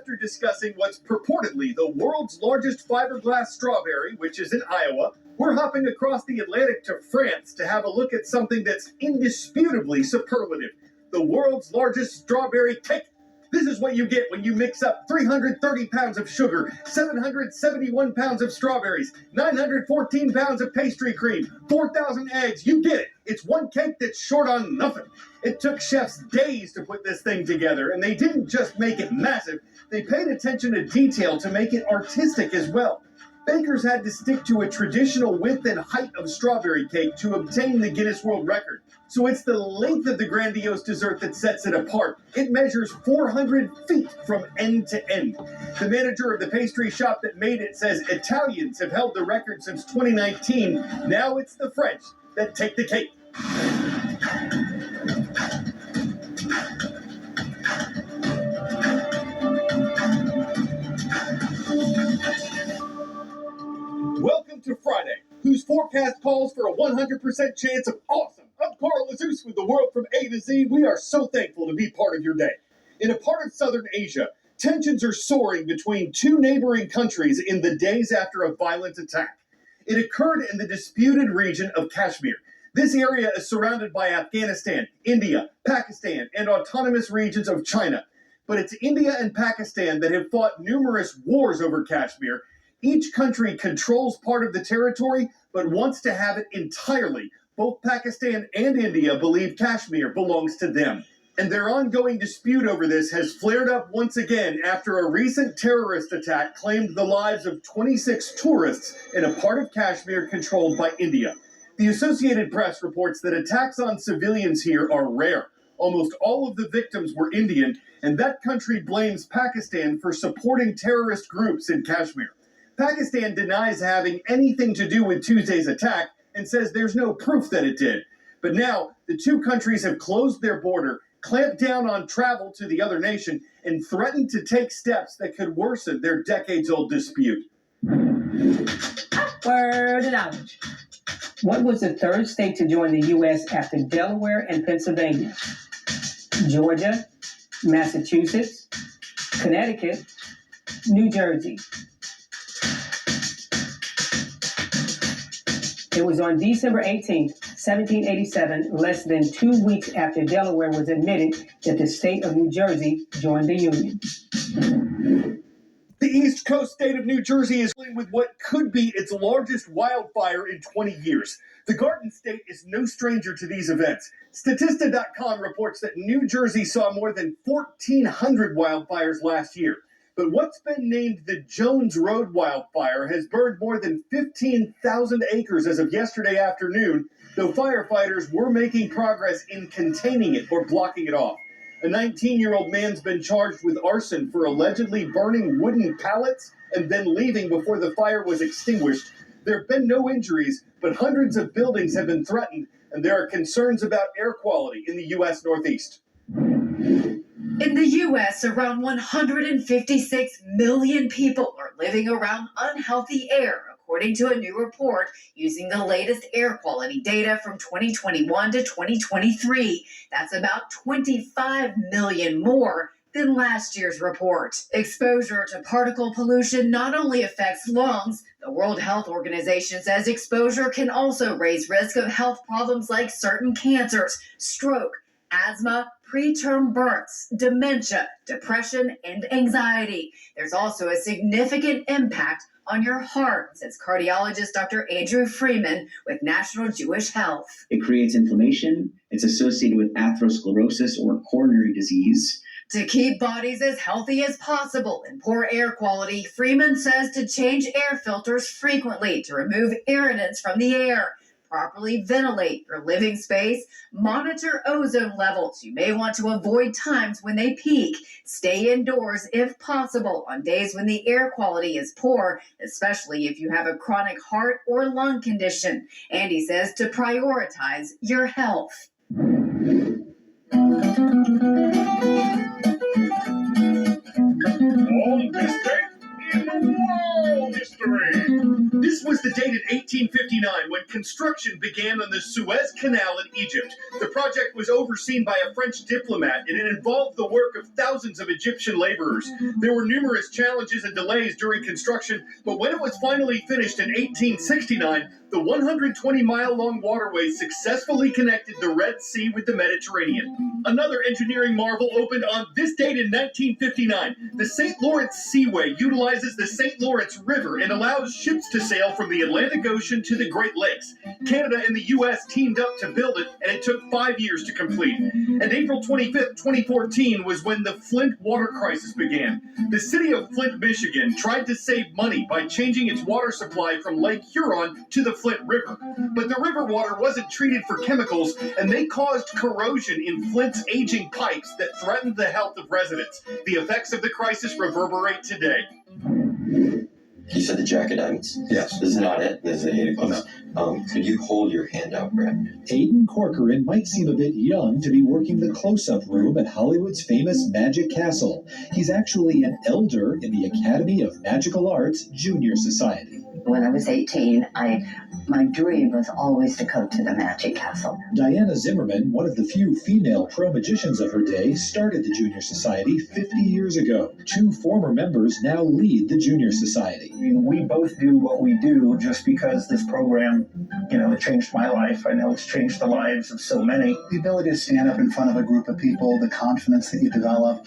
after discussing what's purportedly the world's largest fiberglass strawberry, which is in Iowa, we're hopping across the Atlantic to France to have a look at something that's indisputably superlative: the world's largest strawberry cake. This is what you get when you mix up 330 pounds of sugar, 771 pounds of strawberries, 914 pounds of pastry cream, 4,000 eggs. You get it. It's one cake that's short on nothing. It took chefs days to put this thing together, and they didn't just make it massive. They paid attention to detail to make it artistic as well. Bakers had to stick to a traditional width and height of strawberry cake to obtain the Guinness World Record. So it's the length of the grandiose dessert that sets it apart. It measures 400 feet from end to end. The manager of the pastry shop that made it says Italians have held the record since 2019. Now it's the French that take the cake. Welcome to Friday, whose forecast calls for a 100% chance of awesome. I'm Carl Azus with the world from A to Z. We are so thankful to be part of your day. In a part of southern Asia, tensions are soaring between two neighboring countries in the days after a violent attack. It occurred in the disputed region of Kashmir. This area is surrounded by Afghanistan, India, Pakistan, and autonomous regions of China. But it's India and Pakistan that have fought numerous wars over Kashmir. Each country controls part of the territory, but wants to have it entirely. Both Pakistan and India believe Kashmir belongs to them. And their ongoing dispute over this has flared up once again after a recent terrorist attack claimed the lives of 26 tourists in a part of Kashmir controlled by India. The Associated Press reports that attacks on civilians here are rare. Almost all of the victims were Indian, and that country blames Pakistan for supporting terrorist groups in Kashmir. Pakistan denies having anything to do with Tuesday's attack and says there's no proof that it did. But now, the two countries have closed their border, clamped down on travel to the other nation, and threatened to take steps that could worsen their decades-old dispute. Word of knowledge. What was the third state to join the U.S. after Delaware and Pennsylvania? Georgia, Massachusetts, Connecticut, New Jersey. It was on December 18, 1787, less than 2 weeks after Delaware was admitted, that the state of New Jersey joined the Union. The East Coast state of New Jersey is dealing with what could be its largest wildfire in 20 years. The Garden State is no stranger to these events. Statista.com reports that New Jersey saw more than 1,400 wildfires last year. But what's been named the Jones Road wildfire has burned more than 15,000 acres as of yesterday afternoon, though firefighters were making progress in containing it or blocking it off. A 19-year-old man's been charged with arson for allegedly burning wooden pallets and then leaving before the fire was extinguished. There have been no injuries, but hundreds of buildings have been threatened, and there are concerns about air quality in the U.S. Northeast. In the U.S., around 156 million people are living around unhealthy air, according to a new report using the latest air quality data from 2021 to 2023. That's about 25 million more than last year's report. Exposure to particle pollution not only affects lungs, the World Health Organization says exposure can also raise risk of health problems like certain cancers, stroke, asthma, preterm births, dementia, depression, and anxiety. There's also a significant impact on your heart, says cardiologist Dr. Andrew Freeman with National Jewish Health. It creates inflammation. It's associated with atherosclerosis or coronary disease. To keep bodies as healthy as possible in poor air quality, Freeman says to change air filters frequently to remove irritants from the air. Properly ventilate your living space, monitor ozone levels. You may want to avoid times when they peak. Stay indoors if possible on days when the air quality is poor, especially if you have a chronic heart or lung condition. And he says to prioritize your health. On this date in the world history. This was the date in 1859 when construction began on the Suez Canal in Egypt. The project was overseen by a French diplomat, and it involved the work of thousands of Egyptian laborers. There were numerous challenges and delays during construction, but when it was finally finished in 1869, the 120-mile-long waterway successfully connected the Red Sea with the Mediterranean. Another engineering marvel opened on this date in 1959. The St. Lawrence Seaway utilizes the St. Lawrence River and allows ships to sail from the Atlantic Ocean to the Great Lakes. Canada and the U.S. teamed up to build it, and it took 5 years to complete. And April 25th, 2014 was when the Flint water crisis began. The city of Flint, Michigan tried to save money by changing its water supply from Lake Huron to the Flint River. But the river water wasn't treated for chemicals, and they caused corrosion in Flint's aging pipes that threatened the health of residents. The effects of the crisis reverberate today. You said the jacket diamonds? Yes. This is not it. This is the 8 o'clock. Could you hold your hand out, Brett? Aidan Corcoran might seem a bit young to be working the close-up room at Hollywood's famous Magic Castle. He's actually an elder in the Academy of Magical Arts Junior Society. When I was 18, my dream was always to come to the Magic Castle. Diana Zimmerman, one of the few female pro-magicians of her day, started the Junior Society 50 years ago. 2 former members now lead the Junior Society. We both do what we do just because this program, it changed my life. I know it's changed the lives of so many. The ability to stand up in front of a group of people, the confidence that you develop.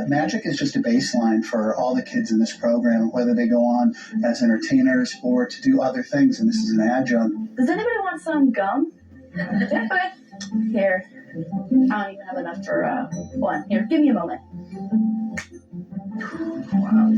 Magic is just a baseline for all the kids in this program, whether they go on as entertainers or to do other things, and this is an adjunct. Does anybody want some gum? Okay. Here. I don't even have enough for one. Here, give me a moment. Wow.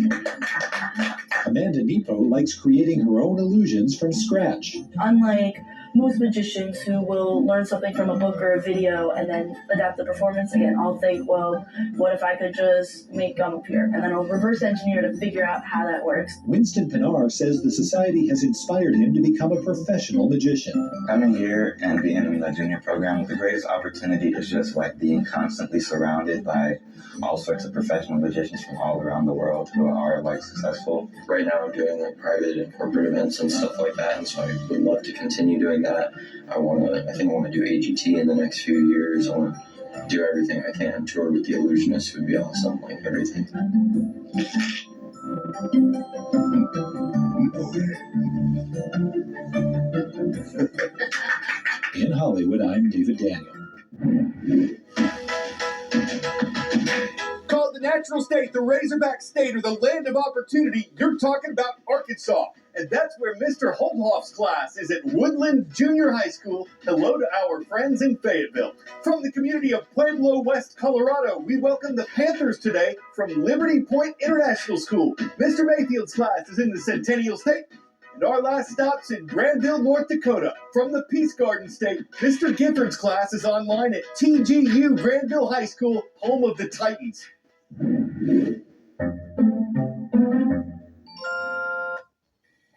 Amanda Nepo likes creating her own illusions from scratch. Unlike most magicians who will learn something from a book or a video and then adapt the performance again, I'll think, well, what if I could just make gum appear? And then I'll reverse engineer to figure out how that works. Winston Pinar says the society has inspired him to become a professional magician. Coming here and being in the junior program, the greatest opportunity is just like being constantly surrounded by all sorts of professional magicians from all around the world who are like successful. Right now I'm doing like private and corporate events and stuff like that, and so I would love to continue doing that. I think I want to do AGT in the next few years. I want to do everything I can. Tour with the Illusionists would be awesome, like everything. In Hollywood, I'm David Daniel. Called the natural state, the Razorback state, or the land of opportunity, you're talking about Arkansas. And that's where Mr. Holthoff's class is at Woodland Junior High School. Hello to our friends in Fayetteville. From the community of Pueblo, West Colorado, we welcome the Panthers today from Liberty Point International School. Mr. Mayfield's class is in the Centennial State. And our last stop's in Granville, North Dakota. From the Peace Garden State, Mr. Gifford's class is online at TGU Granville High School, home of the Titans.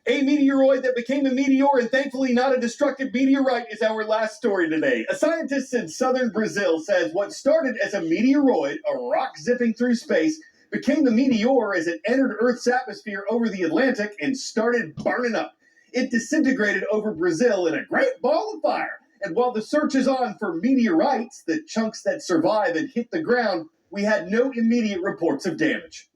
A meteoroid that became a meteor and thankfully not a destructive meteorite is our last story today. A scientist in southern Brazil says what started as a meteoroid, a rock zipping through space, became a meteor as it entered Earth's atmosphere over the Atlantic and started burning up. It disintegrated over Brazil in a great ball of fire. And while the search is on for meteorites, the chunks that survive and hit the ground, we had no immediate reports of damage.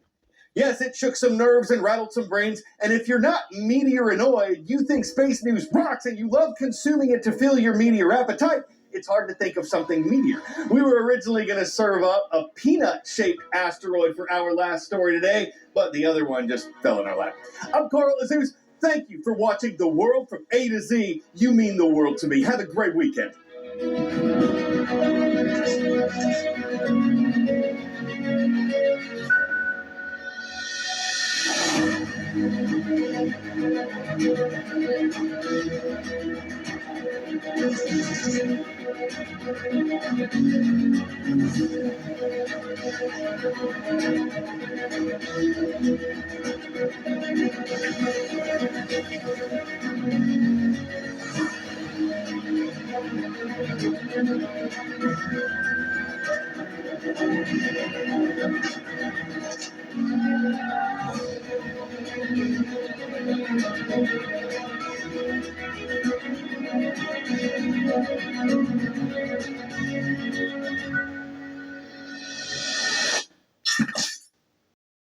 Yes, it shook some nerves and rattled some brains, and if you're not meteoroid, you think space news rocks and you love consuming it to fill your meteor appetite, it's hard to think of something meteor. We were originally going to serve up a peanut-shaped asteroid for our last story today, but the other one just fell in our lap. I'm Carl Azus. Thank you for watching The World from A to Z. You mean the world to me. Have a great weekend.